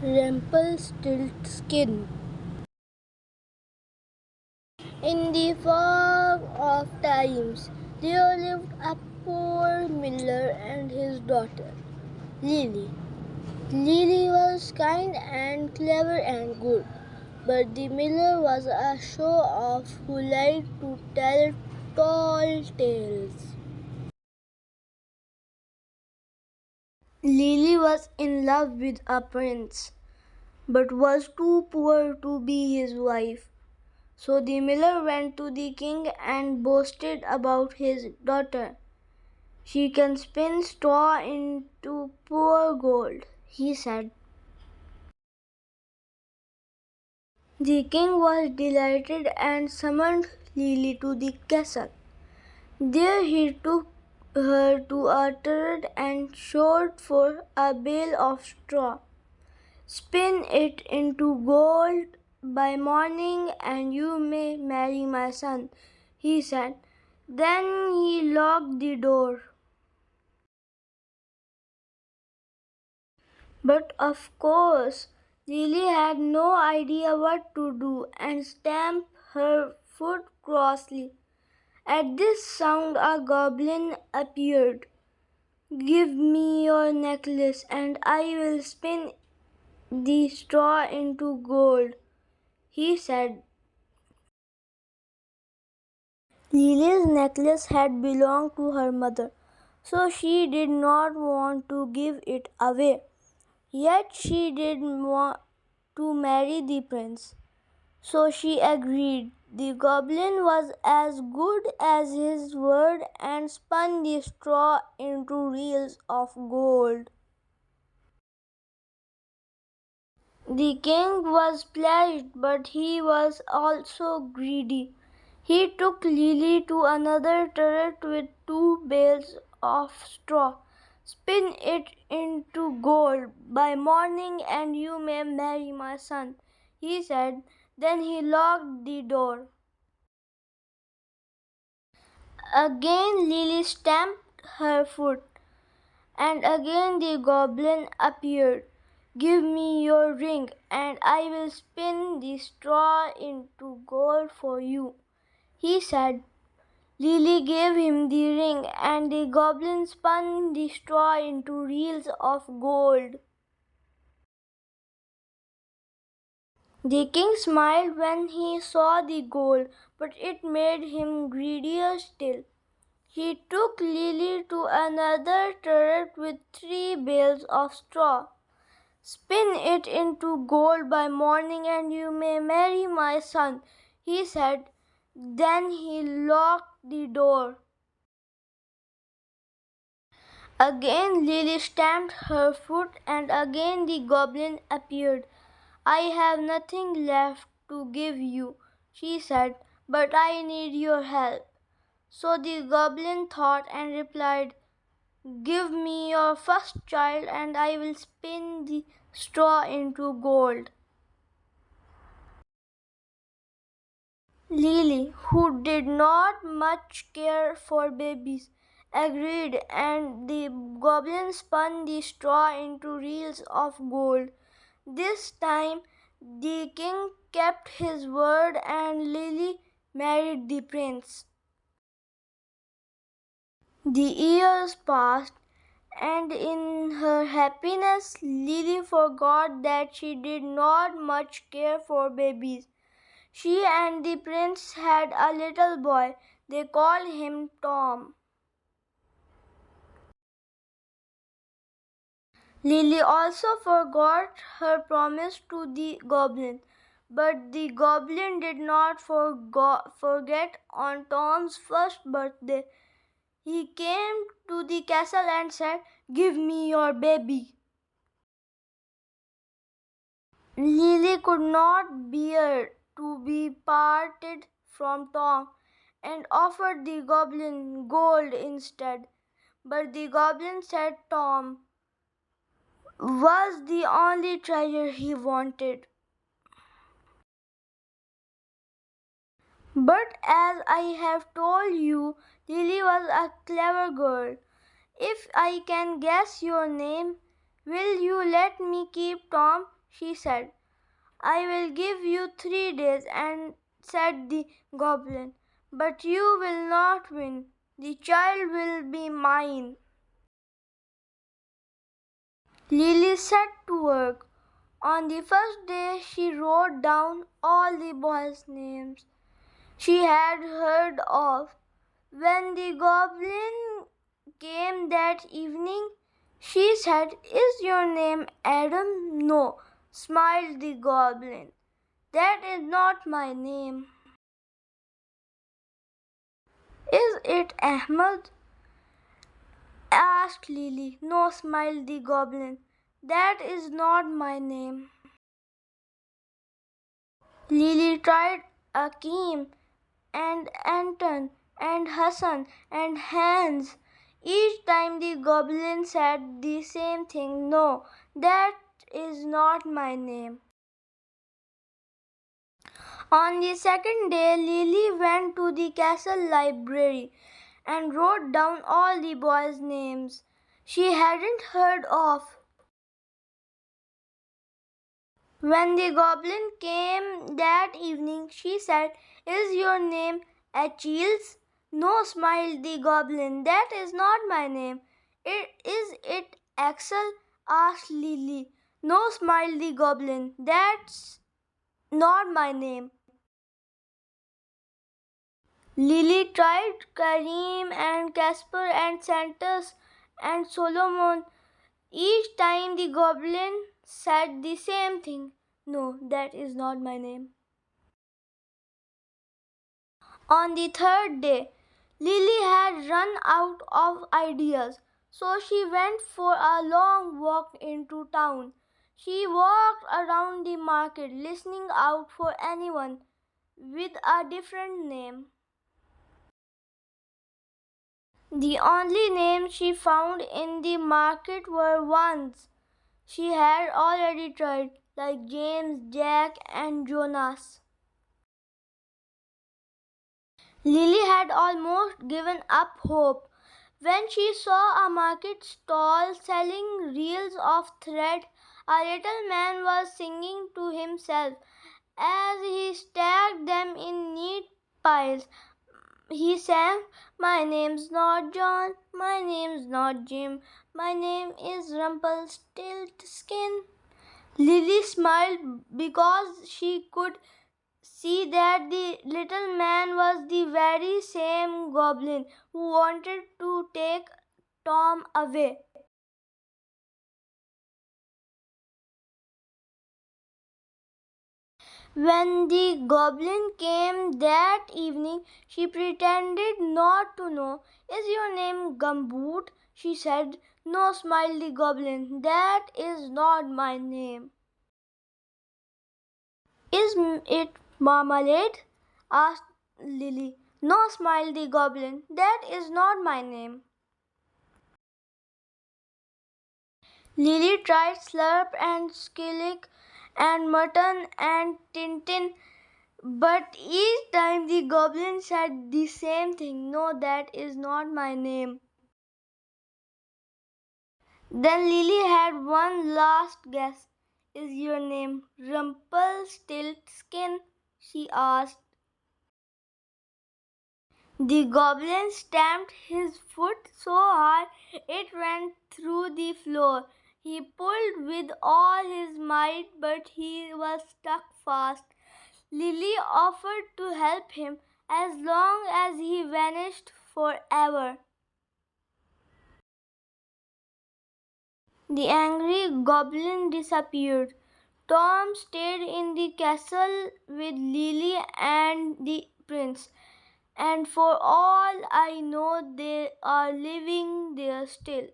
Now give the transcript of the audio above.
Rumpelstiltskin. In the fog of times, there lived a poor miller and his daughter, Lily. Lily was kind and clever and good, but the miller was a show-off who liked to tell tall tales. Lily was in love with a prince, but was too poor to be his wife. So the miller went to the king and boasted about his daughter. "She can spin straw into pure gold," he said. The king was delighted and summoned Lily to the castle. There he took her to a turret and showed for a bale of straw. "Spin it into gold by morning and you may marry my son," he said. Then he locked the door. But of course, Lily had no idea what to do and stamped her foot crossly. At this sound a goblin appeared. "Give me your necklace and I will spin the straw into gold," he said. Lily's necklace had belonged to her mother, so she did not want to give it away. Yet she did want to marry the prince, so she agreed. The goblin was as good as his word and spun the straw into reels of gold. The king was pleased, but he was also greedy. He took Lily to another turret with 2 bales of straw. "Spin it into gold by morning and you may marry my son," he said. Then he locked the door. Again Lily stamped her foot, and again the goblin appeared. "Give me your ring, and I will spin the straw into gold for you," he said. Lily gave him the ring, and the goblin spun the straw into reels of gold. The king smiled when he saw the gold, but it made him greedier still. He took Lily to another turret with 3 bales of straw. "Spin it into gold by morning and you may marry my son," he said. Then he locked the door. Again Lily stamped her foot, and again the goblin appeared. "I have nothing left to give you," she said, "but I need your help." So the goblin thought and replied, "Give me your first child, and I will spin the straw into gold." Lily, who did not much care for babies, agreed, and the goblin spun the straw into reels of gold. This time the king kept his word and Lily married the prince. The years passed, and in her happiness Lily forgot that she did not much care for babies. She and the prince had a little boy. They called him Tom. Lily also forgot her promise to the goblin, but the goblin did not forget on Tom's first birthday. He came to the castle and said, "Give me your baby." Lily could not bear to be parted from Tom and offered the goblin gold instead. But the goblin said Tom was the only treasure he wanted. But as I have told you, Lily was a clever girl. If I can guess your name, will you let me keep Tom?" she said. I will give you 3 days, and said the goblin, but you will not win. The child will be mine. Lily set to work. On the first day, she wrote down all the boys' names she had heard of. When the goblin came that evening, she said, Is your name Adam? No, smiled the goblin. That is not my name. Is it Ahmed? Asked Lily. No, smiled the goblin. That is not my name. Lily tried Akim and Anton and Hassan and Hans. Each time the goblin said the same thing. No, that is not my name. On the second day, Lily went to the castle library and wrote down all the boys' names she hadn't heard of. When the goblin came that evening, she said, Is your name Achilles? No, smiled the goblin. That is not my name. Is it Axel? Asked Lily. No, smiled the goblin. That's not my name. Lily tried Karim and Casper and Santos and Solomon. Each time the goblin said the same thing. No, that is not my name. On the third day, Lily had run out of ideas, so she went for a long walk into town. She walked around the market, listening out for anyone with a different name. The only names she found in the market were ones she had already tried, like James, Jack, and Jonas. Lily had almost given up hope when she saw a market stall selling reels of thread. A little man was singing to himself as he stacked them in neat piles. He sang, My name's not John, my name's not Jim, my name is Rumpelstiltskin. Lily smiled because she could see that the little man was the very same goblin who wanted to take Tom away. When the goblin came that evening, she pretended not to know. Is your name Gumboot? She said. No, smiled the goblin. That is not my name. Is it Marmalade? Asked Lily. No, smiled the goblin. That is not my name. Lily tried Slurp and Skillick and Mutton and Tintin, but each time the goblin said the same thing. No, that is not my name. Then Lily had one last guess. Is your name Rumpelstiltskin? She asked. The goblin stamped his foot so hard it went through the floor. He pulled with all his might, but he was stuck fast. Lily offered to help him as long as he vanished forever. The angry goblin disappeared. Tom stayed in the castle with Lily and the prince, and for all I know, they are living there still.